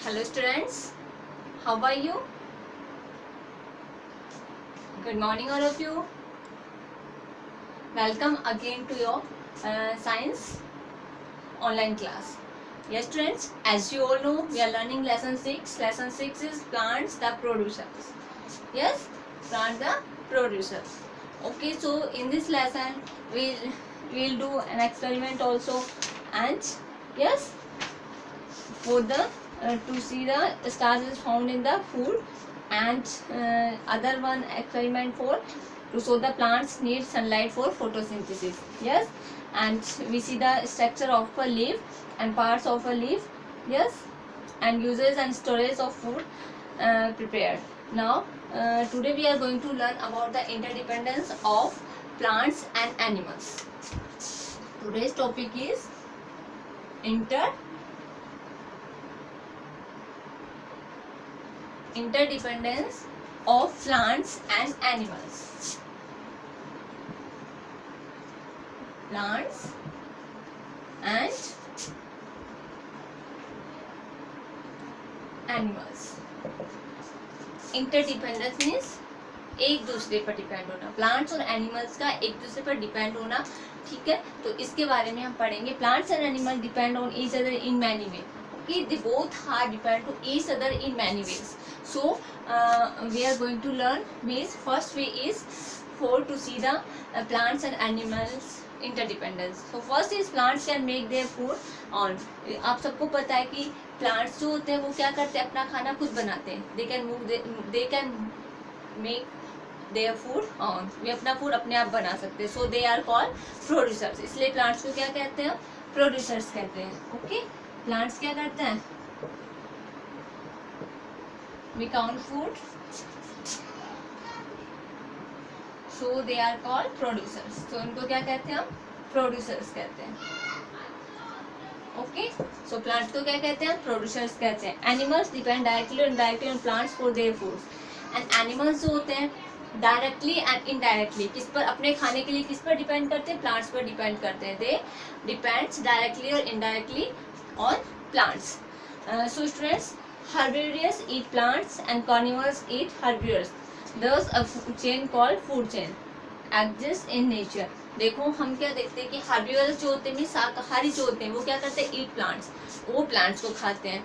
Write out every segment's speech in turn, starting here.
Hello students, how are you? Good morning all of you. Welcome again to your science online class. Yes students, as you all know, we are learning lesson 6. Lesson 6 is plants the producers. Yes, plant the producers. Okay, so in this lesson we'll do an experiment also, and yes, for the to see the stars is found in the food, and other one experiment for to show the plants need sunlight for photosynthesis. Yes, and we see the structure of a leaf and parts of a leaf. Yes, and uses and storage of food prepared. Now today we are going to learn about the interdependence of plants and animals. Today's topic is interdependence of plants and animals. Plants and animals. Interdependence means एक दूसरे पर depend होना, plants और animals का एक दूसरे पर depend होना. ठीक है, तो इसके बारे में हम पढ़ेंगे. Plants and animal depend on each other in many way. Okay, they both are depend to each other in many ways. So we are going to learn means first way is for to see the plants and animals interdependence. So first is plants can make their food on. आप सबको पता है कि plants जो होते हैं वो क्या करते हैं, अपना खाना खुद बनाते हैं. They can make their food on. वे अपना फूड अपने आप बना सकते हैं. So they are called producers. इसलिए plants को क्या कहते हैं, producers कहते हैं. Okay, plants क्या करते हैं, we count food, so they are called producers. So इनको क्या कहते हैं, हम producers कहते हैं. Okay, so plants को क्या कहते हैं, producers कहते हैं. Animals depend directly or indirectly on plants for their food. And animals जो होते हैं directly and indirectly किस पर, अपने खाने के लिए किस पर डिपेंड करते हैं, plants पर डिपेंड करते हैं. They depends directly or indirectly on plants. So students, herbivorous eat plants and carnivores eat herbivores. Thus a chain called food chain exists in nature. देखो हम क्या देखते हैं कि herbivores जो होते हैं, शाकाहारी जो होते हैं, वो क्या करते हैं, eat plants, वो plants को खाते हैं.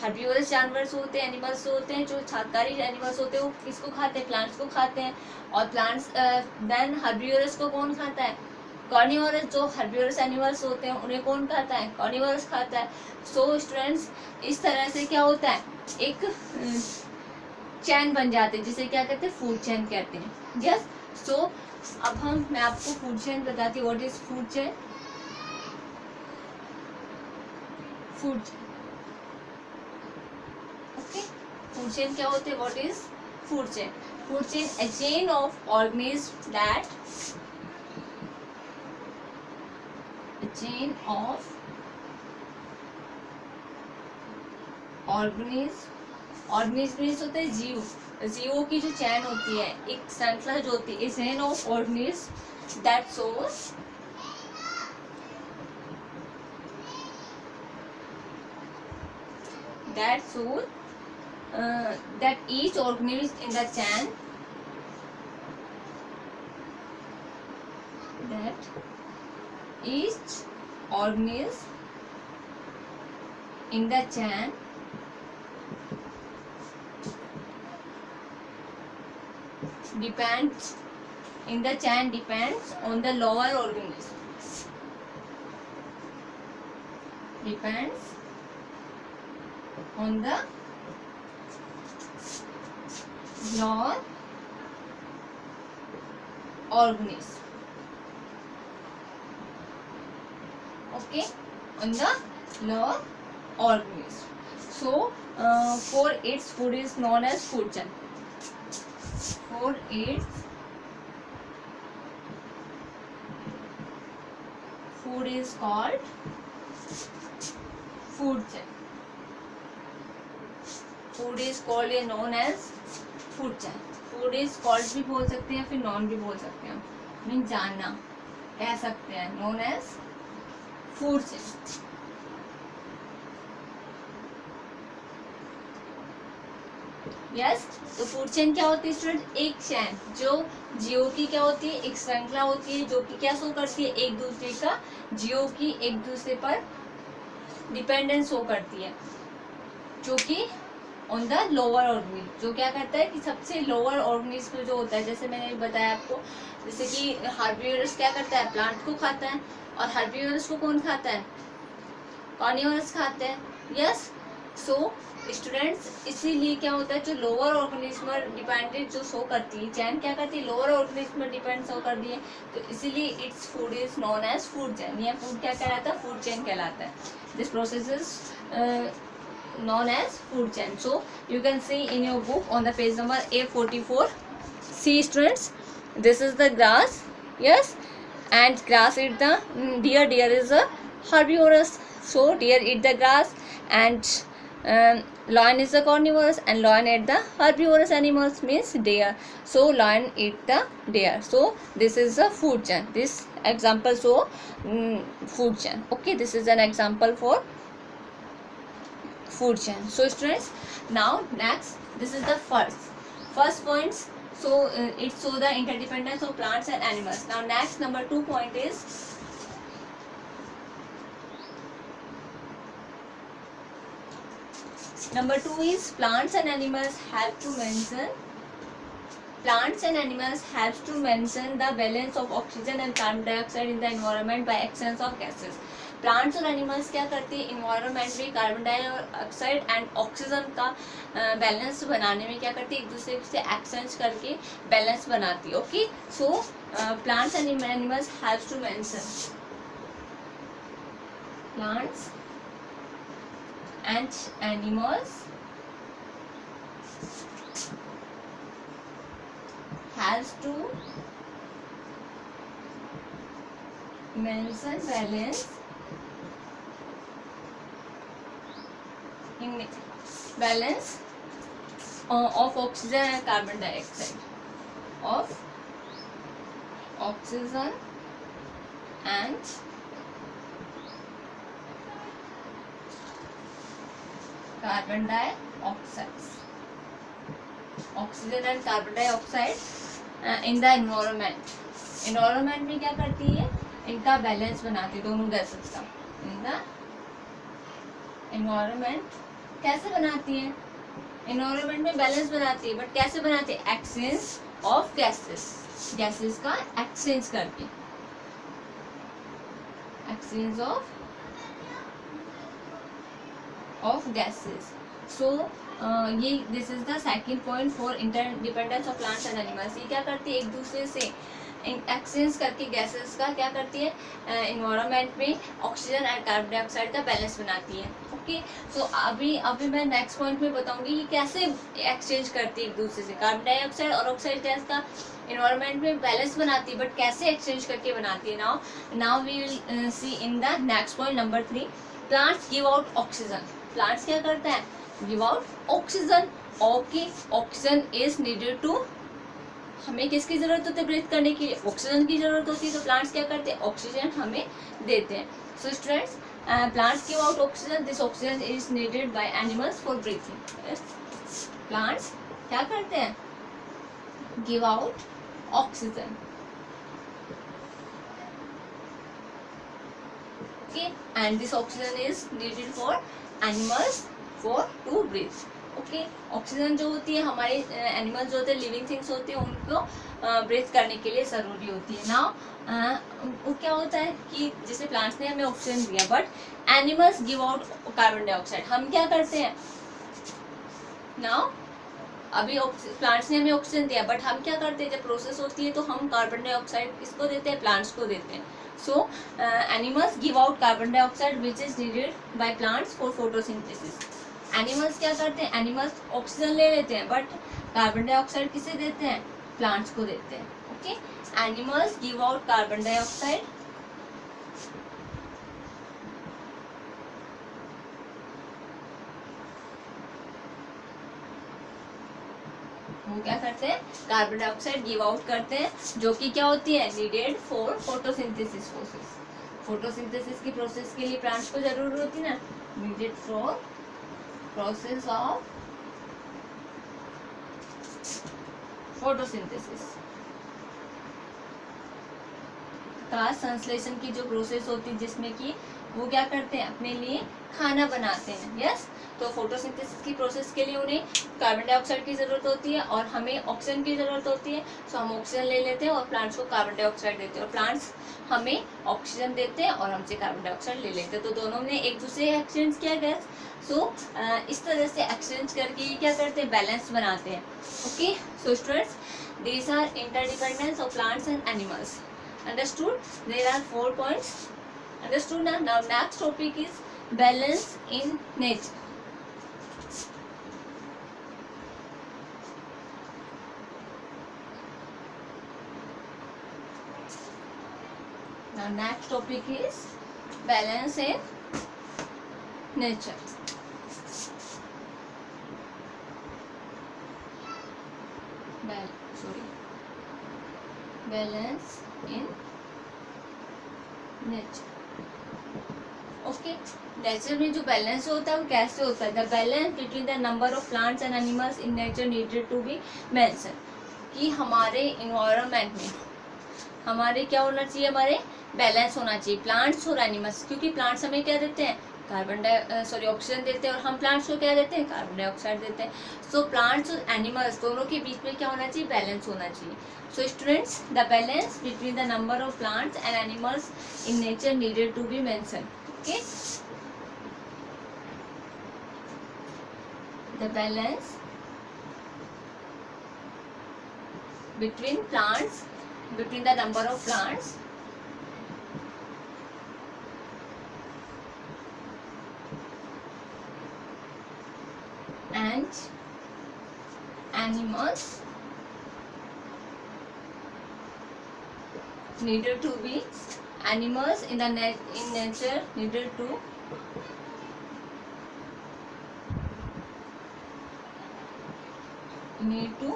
herbivores जानवर होते हैं, एनिमल्स होते हैं, जो शाकाहारी एनिमल्स होते हैं वो किसको खाते हैं, प्लांट्स को खाते हैं. और प्लांट्स देन herbivores को कौन खाता है, कार्निवोरस. जो हर्बिवोरस एनिमल्स होते हैं उन्हें कौन खाता है, कार्निवोरस खाता है. सो स्टूडेंट्स, इस तरह से क्या होता है, एक चैन बन जाते हैं जिसे क्या कहते हैं, फूड चैन कहते हैं. यस, सो अब मैं आपको फूड चैन बताती हूँ. What is food chain. Food okay, food chain क्या होते हैं, what is food chain. Food chain a chain of organisms that chain of organisms होते हैं जीव. जीवों की जो चैन होती है, एक श्रृंखला जो होती है, chain of organisms that shows that each organism in the chain that each organism in the chain depends on the lower organism. Depends on the lower organism. Okay, on the lower organism. So for its food is known as food chain. For its food is called food chain. Food is called known as food chain. Food is called भी बोल सकते हैं, फिर non भी बोल सकते हैं. Mean जानना कह सकते हैं, known as food chain. Yes. तो फूड चेन क्या होती है स्टूडेंट? एक चैन जो जियो की क्या होती है, एक श्रृंखला होती है जो कि क्या शो करती है, एक दूसरे का, जियो की एक दूसरे पर डिपेंडेंस शो करती है, जो कि ऑन द लोअर ऑर्गेनिज्म, जो क्या करता है कि सबसे लोअर ऑर्गेनिज्म जो होता है, जैसे मैंने बताया आपको, जैसे कि हार्बिवोरस क्या करता है, प्लांट को खाता है, और हार्बिवोरस को कौन खाता है, कार्निवोरस खाते हैं। यस। सो स्टूडेंट्स, इसीलिए क्या होता है, जो लोअर ऑर्गेनिज्म डिपेंडेंट जो शो करती है चैन, क्या करती है, लोअर ऑर्गेनिज्म डिपेंड शो कर दी है, तो इसीलिए its food is known as food chain. यह फूड क्या कहलाता है, फूड चैन कहलाता है। This process is known as food chain. So you can see in your book on the page number A44. See students, this is the grass. Yes, and grass eat the deer is a herbivorous, so deer eat the grass, and lion is the carnivorous, and lion eat the herbivorous animals, means deer, so lion eat the deer. So this is a food chain. This example show food chain. Okay, this is an example for food chain. So students, now next, this is the first points. So it show the interdependence of plants and animals. Now next, number 2 point is plants and animals have to mention the balance of oxygen and carbon dioxide in the environment by actions of gases. Plants और animals क्या करती है, environment में carbon dioxide and oxygen का balance बनाने में क्या करती है, एक दूसरे से एक्सचेंज करके बैलेंस बनाती है। Okay, so plants and animals have to mention, plants and animals have to mention balance of oxygen and carbon dioxide, of oxygen and carbon dioxide, oxygen and carbon dioxide in the environment. environment में क्या करती है, इनका balance बनाती है, दोनों gases का। In the environment कैसे बनाती है, एनवायरनमेंट में बैलेंस बनाती है, बट कैसे बनाती है, एक्सचेंज ऑफ गैसेस का एक्सचेंज करके, एक्सचेंज ऑफ गैसेस। सो ये this is the second point for interdependence of plants and animals. ये क्या करती है, एक दूसरे से एक्सचेंज करके गैसेस का क्या करती है, एनवायरनमेंट में ऑक्सीजन एंड कार्बन डाइऑक्साइड का बैलेंस बनाती है। ओके, सो अभी मैं नेक्स्ट पॉइंट में बताऊंगी कि कैसे एक्सचेंज करती है एक दूसरे से, कार्बन डाइऑक्साइड और ऑक्साइड गैस का एनवायरनमेंट में बैलेंस बनाती है, बट कैसे एक्सचेंज करके बनाती है। Now we will see in the next point number 3, plants give out oxygen. प्लांट्स क्या करता है, give out oxygen. Okay, oxygen is needed to, हमें किसकी जरूरत होती है ब्रीथ करने के लिए, ऑक्सीजन की जरूरत होती है, तो प्लांट्स क्या करते हैं, ऑक्सीजन हमें देते हैं। So students, plants give out oxygen, this oxygen is needed by animals for breathing. Yes. plants क्या करते हैं, give out oxygen. Okay, and this oxygen is needed for animals for to breathe. Okay, oxygen जो होती है हमारे animals जो होते हैं, लिविंग थिंग्स होते हैं, उनको ब्रीथ करने के लिए ज़रूरी होती है। नाउ क्या होता है कि जैसे प्लांट्स ने हमें ऑक्सीजन दिया, but animals give out carbon dioxide. हम क्या करते हैं, नाउ अभी प्लांट्स ने हमें ऑक्सीजन दिया, बट हम क्या करते हैं, जब प्रोसेस होती है तो हम कार्बन डाइऑक्साइड किसको देते हैं, प्लांट्स को देते हैं। सो animals give out carbon dioxide which is needed by plants for photosynthesis. Animals क्या करते हैं, एनिमल्स ऑक्सीजन ले लेते हैं, बट कार्बन डाइऑक्साइड किसे देते हैं, प्लांट्स को देते हैं। Okay, animals give out carbon dioxide, वो क्या करते हैं, कार्बन डाइऑक्साइड गिव आउट करते हैं, जो कि क्या होती है, needed for photosynthesis process. Photosynthesis की प्रोसेस के लिए प्लांट्स को जरूरत होती है ना, needed for process of photosynthesis. प्रकाश संश्लेषण की जो प्रोसेस होती है जिसमें कि वो क्या करते हैं, अपने लिए खाना बनाते हैं। यस, तो फोटोसिंथेसिस की प्रोसेस के लिए उन्हें कार्बन डाइऑक्साइड की जरूरत होती है और हमें ऑक्सीजन की जरूरत होती है। सो हम ऑक्सीजन ले लेते हैं और प्लांट्स को कार्बन डाइऑक्साइड देते हैं, और प्लांट्स हमें ऑक्सीजन देते हैं और हमसे कार्बन डाइऑक्साइड ले लेते हैं। तो दोनों ने एक दूसरे एक्सचेंज किया गैस। सो इस तरह से एक्सचेंज करके ये क्या करते हैं, बैलेंस बनाते हैं। Okay, so students, these are interdependence of plants and animals. Understood? There are 4 points. Understood? Now next topic is balance in nature. Now next topic is balance in nature. Balance in nature. Okay, nature में जो balance होता है वो कैसे होता है, the balance between the number of plants and animals in nature needed to be mention, कि हमारे इन्वायरमेंट में हमारे क्या होना चाहिए, हमारे बैलेंस होना चाहिए प्लांट्स और एनिमल्स, क्योंकि प्लांट्स हमें क्या देते हैं, ऑक्सीजन देते हैं, और हम प्लांट्स को क्या देते हैं, कार्बन डाइऑक्साइड देते हैं। सो प्लांट्स और एनिमल्स दोनों के बीच में क्या होना चाहिए, बैलेंस होना चाहिए। So students, the balance between the number of plants and animals in nature needed to be mention. Okay, the balance between plants, between the number of plants and animals needed to be, animals in the in nature needed to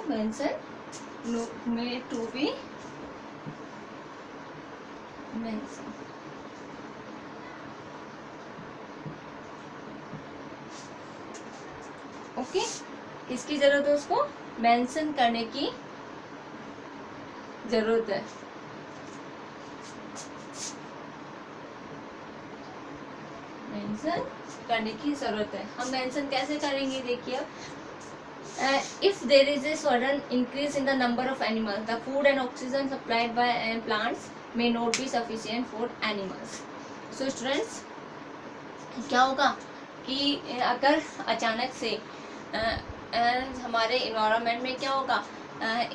mention, need to be mention. Okay, किसकी जरूरत है, उसको mention करने की जरूरत है। Mention करने की जरूरत है। हम मेंशन कैसे करेंगे, देखिए, if there is a sudden increase in the number of animals, the food and oxygen supplied by plants may not be sufficient for animals. So students, क्या होगा कि अगर अचानक से हमारे इन्वायरमेंट में क्या होगा,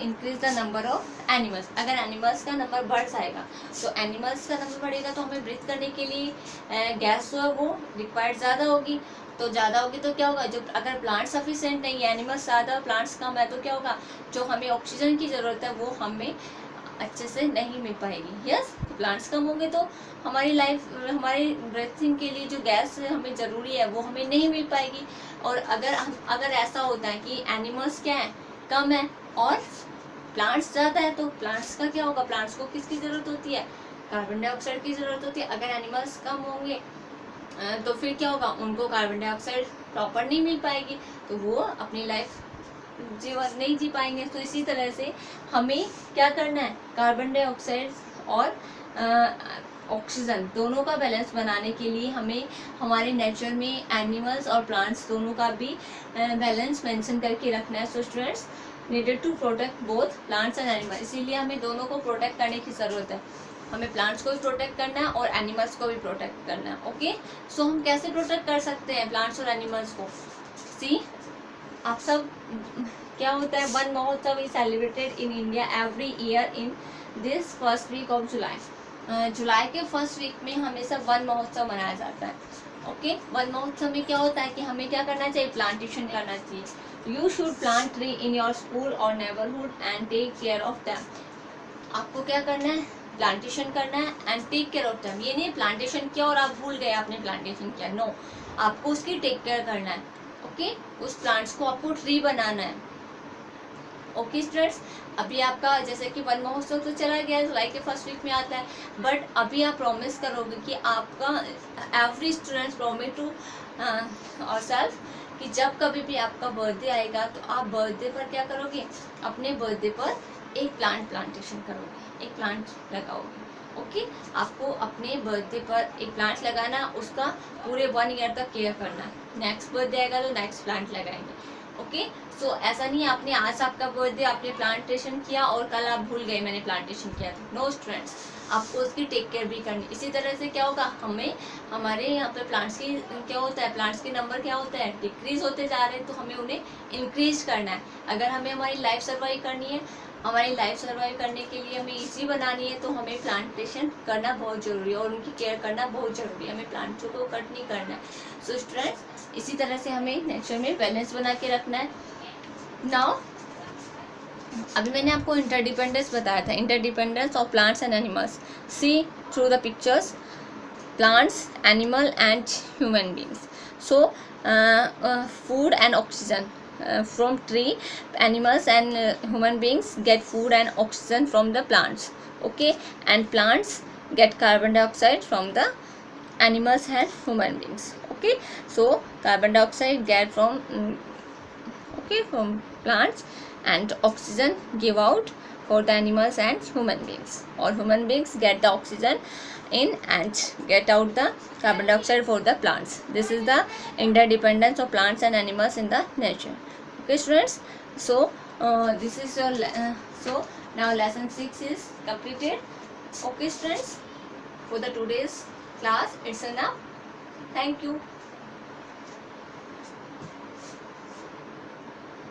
increase the number of animals, अगर एनिमल्स का नंबर बढ़ जाएगा, तो एनिमल्स का नंबर बढ़ेगा तो हमें ब्रीथ करने के लिए गैस जो है वो रिक्वायर्ड ज़्यादा होगी। तो ज़्यादा होगी तो क्या होगा, जो अगर प्लांट सफिशिएंट नहीं है, एनिमल्स ज़्यादा प्लांट्स कम है, तो क्या होगा, जो हमें ऑक्सीजन की ज़रूरत है वो हमें अच्छे से नहीं मिल पाएगी। यस, प्लांट्स कम होंगे तो हमारी लाइफ, हमारी ब्रीथिंग के लिए जो गैस हमें ज़रूरी है वो हमें नहीं मिल पाएगी। और अगर ऐसा होता है कि एनिमल्स क्या है, कम है, और प्लांट्स ज़्यादा है, तो प्लांट्स का क्या होगा, प्लांट्स को किसकी ज़रूरत होती है, कार्बन डाइऑक्साइड की ज़रूरत होती है। अगर एनिमल्स कम होंगे तो फिर क्या होगा, उनको कार्बन डाइऑक्साइड प्रॉपर नहीं मिल पाएगी, तो वो अपनी लाइफ जीवन नहीं जी पाएंगे। तो इसी तरह से हमें क्या करना है, कार्बन डाइऑक्साइड और ऑक्सीजन दोनों का बैलेंस बनाने के लिए हमें हमारे नेचर में एनिमल्स और प्लांट्स दोनों का भी बैलेंस मेंशन करके रखना है। So students, needed to protect both plants and animals, इसीलिए हमें दोनों को प्रोटेक्ट करने की ज़रूरत है। हमें प्लांट्स को भी प्रोटेक्ट करना है और एनिमल्स को भी प्रोटेक्ट करना है। ओके, सो हम कैसे प्रोटेक्ट कर सकते हैं प्लांट्स और एनिमल्स को, सी आप सब, क्या होता है, Van Mahotsav is celebrated in India every year in this first week of July. जुलाई के फर्स्ट वीक में हमेशा वन महोत्सव मनाया जाता है। ओके, वन महोत्सव में क्या होता है कि हमें क्या करना चाहिए, प्लांटेशन करना चाहिए। You should plant tree in your school और neighbourhood and take care of them. आपको क्या करना है, प्लांटेशन करना है and take care of them. ये नहीं प्लांटेशन किया और आप भूल गए आपने प्लांटेशन किया, नो, आपको उसकी टेक केयर करना है। ओके, उस प्लांट्स को आपको ट्री बनाना है। ओके स्टूडेंट्स, अभी आपका जैसे कि वन महोत्सव तो चला गया, जुलाई के फर्स्ट वीक में आता है, बट अभी आप प्रॉमिस करोगे कि आपका एवरी स्टूडेंट्स प्रॉमिस टू और सेल्फ कि जब कभी भी आपका बर्थडे आएगा तो आप बर्थडे पर क्या करोगे, अपने बर्थडे पर एक प्लांटेशन करोगे, एक प्लांट लगाओगे। ओके, आपको अपने बर्थडे पर एक प्लांट लगाना, उसका पूरे 1 ईयर तक केयर करना है। नेक्स्ट बर्थडे आएगा तो नेक्स्ट प्लांट लगाएंगे। ओके, सो ऐसा नहीं आपने आज आपका बर्थडे आपने प्लांटेशन किया और कल आप भूल गए मैंने प्लांटेशन किया था। नो स्टूडेंट्स, आपको उसकी टेक केयर भी करनी। इसी तरह से क्या होगा, हमें हमारे यहाँ पे प्लांट्स की क्या होता है, प्लांट्स के नंबर क्या होता है, डिक्रीज होते जा रहे हैं, तो हमें उन्हें इंक्रीज करना है। अगर हमें हमारी लाइफ सर्वाइव करनी है, हमारी लाइफ सर्वाइव करने के लिए हमें इजी बनानी है, तो हमें प्लांटेशन करना बहुत ज़रूरी है और उनकी केयर करना बहुत ज़रूरी है। हमें प्लांट्सों को कट नहीं करना है। सो स्टूडेंट्स, इसी तरह से हमें नेचर में बैलेंस बना के रखना है। नाउ अभी मैंने आपको इंटरडिपेंडेंस बताया था, interdependence of plants and animals. See through the pictures plants, animal and human beings. So food and oxygen from tree, animals and human beings get food and oxygen from the plants. Okay, and plants get carbon dioxide from the animals and human beings. Okay, so carbon dioxide get from from plants, and oxygen give out for the animals and human beings, or human beings get the oxygen in and get out the carbon dioxide for the plants. This is the interdependence of plants and animals in the nature. Okay students, so this is your so now lesson 6 is completed. Okay students, for the today's class it's enough. Thank you.